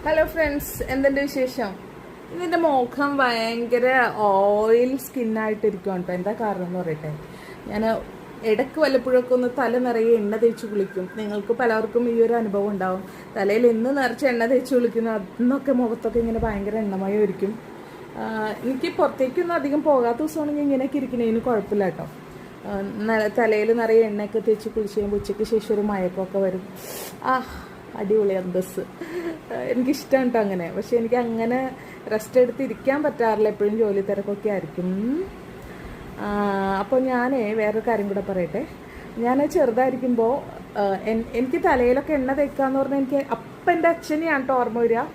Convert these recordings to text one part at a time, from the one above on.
Hello friends, എന്തെൻ്റെ വിശേഷം? ഇതിൻ്റെ മുഖം ഭയങ്കര ഓയിൽ സ്കിന്നായിട്ടിരിക്കും കേട്ടോ. എന്താ കാരണം എന്ന് പറയട്ടെ. ഞാൻ ഇടയ്ക്ക് വല്ലപ്പോഴൊക്കെ ഒന്ന് തല നിറയെ എണ്ണ തേച്ച് കുളിക്കും. നിങ്ങൾക്ക് പലർക്കും ഈ ഒരു അനുഭവം ഉണ്ടാവും. തലയിൽ എന്ന് നിറച്ച് എണ്ണ തേച്ച് കുളിക്കുന്നു, അന്നൊക്കെ മുഖത്തൊക്കെ ഇങ്ങനെ ഭയങ്കര എണ്ണമയം ഇരിക്കും. എനിക്ക് പുറത്തേക്കൊന്നും അധികം പോകാത്ത ദിവസമാണെങ്കിൽ ഇങ്ങനെയൊക്കെ ഇരിക്കണതിന് കുഴപ്പമില്ല കേട്ടോ. തലയിൽ നിറയെ എണ്ണയൊക്കെ തേച്ച് കുളിച്ച് കഴിയുമ്പോൾ ഉച്ചയ്ക്ക് ശേഷം ഒരു മയക്കമൊക്കെ വരും. അടിപൊളി അന്തസ്. എനിക്കിഷ്ടമാണ് കേട്ടോ അങ്ങനെ. പക്ഷെ എനിക്ക് അങ്ങനെ റെസ്റ്റ് എടുത്ത് ഇരിക്കാൻ പറ്റാറില്ല, എപ്പോഴും ജോലി തിരക്കൊക്കെ ആയിരിക്കും. അപ്പോൾ ഞാൻ വേറൊരു കാര്യം കൂടെ പറയട്ടെ. ഞാൻ ചെറുതായിരിക്കുമ്പോൾ എനിക്ക് തലയിലൊക്കെ എണ്ണ തേക്കാന്ന് പറഞ്ഞാൽ എനിക്ക് അപ്പം എൻ്റെ അച്ഛനെയാണ് കേട്ടോ ഓർമ്മ വരിക.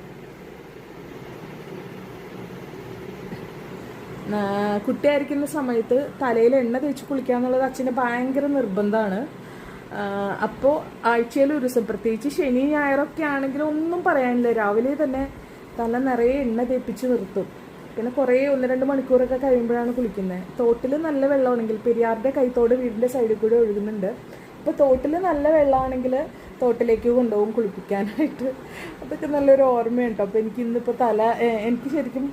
കുട്ടിയായിരിക്കുന്ന സമയത്ത് തലയിൽ എണ്ണ തേച്ച് കുളിക്കുക എന്നുള്ളത് അച്ഛന് ഭയങ്കര നിർബന്ധമാണ്. അപ്പോൾ ആഴ്ചയിൽ ഒരു ദിവസം, പ്രത്യേകിച്ച് ശനി ഞായറൊക്കെ ആണെങ്കിലും ഒന്നും പറയാനില്ല, രാവിലെ തന്നെ തല നിറയെ എണ്ണ തേപ്പിച്ച് നിർത്തും. പിന്നെ കുറേ 1-2 മണിക്കൂറൊക്കെ കഴിയുമ്പോഴാണ് കുളിക്കുന്നത്. തോട്ടിൽ നല്ല വെള്ളമാണെങ്കിൽ, പെരിയാറിൻ്റെ കൈത്തോട് വീടിൻ്റെ സൈഡിൽ കൂടെ ഒഴുകുന്നുണ്ട്. അപ്പോൾ തോട്ടിൽ നല്ല വെള്ളമാണെങ്കിൽ തോട്ടിലേക്ക് കൊണ്ടുപോകും കുളിപ്പിക്കാനായിട്ട്. അതൊക്കെ നല്ലൊരു ഓർമ്മയുണ്ടോ. അപ്പോൾ എനിക്ക് ഇന്നിപ്പോൾ എനിക്ക് ശരിക്കും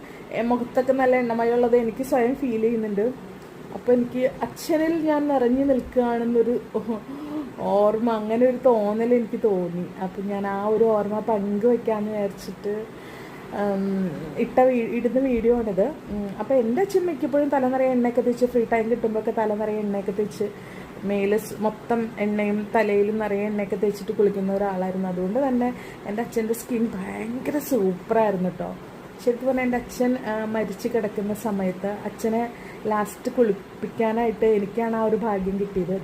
മുഖത്തൊക്കെ നല്ല എണ്ണമയുള്ളത് എനിക്ക് സ്വയം ഫീൽ ചെയ്യുന്നുണ്ട്. അപ്പോൾ എനിക്ക് അച്ഛനിൽ ഞാൻ നിറഞ്ഞു നിൽക്കുകയാണെന്നൊരു ഓർമ്മ, അങ്ങനെ ഒരു തോന്നൽ എനിക്ക് തോന്നി. അപ്പം ഞാൻ ആ ഒരു ഓർമ്മ പങ്കുവെക്കാമെന്ന് വിചാരിച്ചിട്ട് ഇടുന്ന വീഡിയോ ആണിത്. അപ്പോൾ എൻ്റെ അച്ഛൻ മിക്കപ്പോഴും തലനിറയെ എണ്ണയൊക്കെ തേച്ച്, ഫ്രീ ടൈം കിട്ടുമ്പോഴൊക്കെ തലനിറയെ എണ്ണയൊക്കെ തേച്ച്, മേല് മൊത്തം എണ്ണയും തലയിലും നിറയെ എണ്ണയൊക്കെ തേച്ചിട്ട് കുളിക്കുന്ന ഒരാളായിരുന്നു. അതുകൊണ്ട് തന്നെ എൻ്റെ അച്ഛൻ്റെ സ്കിൻ ഭയങ്കര സൂപ്പറായിരുന്നു കേട്ടോ. ശരിക്കും പറഞ്ഞാൽ എൻ്റെ അച്ഛൻ മരിച്ച് കിടക്കുന്ന സമയത്ത് അച്ഛനെ ലാസ്റ്റ് കുളിപ്പിക്കാനായിട്ട് എനിക്കാണ് ആ ഒരു ഭാഗ്യം കിട്ടിയത്.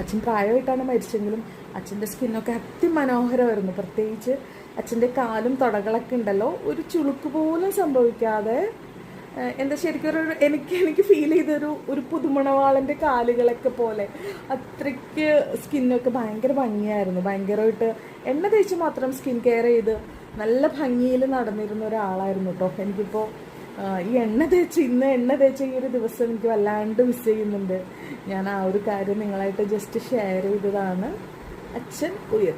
അച്ഛൻ പ്രായമായിട്ടാണ് മരിച്ചെങ്കിലും അച്ഛൻ്റെ സ്കിന്നൊക്കെ അതിമനോഹരമായിരുന്നു. പ്രത്യേകിച്ച് അച്ഛൻ്റെ കാലും തുടകളൊക്കെ ഉണ്ടല്ലോ, ഒരു ചുളുക്ക് പോലും സംഭവിക്കാതെ, എന്താ ശരിക്കും എനിക്ക് ഫീൽ ചെയ്തൊരു പുതുമണവാളൻ്റെ കാലുകളൊക്കെ പോലെ അത്രയ്ക്ക് സ്കിന്നൊക്കെ ഭയങ്കര ഭംഗിയായിരുന്നു. ഭയങ്കരമായിട്ട് എണ്ണ തേച്ച് മാത്രം സ്കിൻ കെയർ ചെയ്ത് നല്ല ഭംഗിയിൽ നടന്നിരുന്ന ഒരാളായിരുന്നു കേട്ടോ. എനിക്കിപ്പോൾ ഇന്ന് എണ്ണ തേച്ച ഈ ഒരു ദിവസം എനിക്ക് വല്ലാണ്ട് മിസ് ചെയ്യുന്നുണ്ട്. ഞാൻ ആ ഒരു കാര്യം നിങ്ങളായിട്ട് ജസ്റ്റ് ഷെയർ ചെയ്തതാണ്. അച്ഛൻ ഉയർ.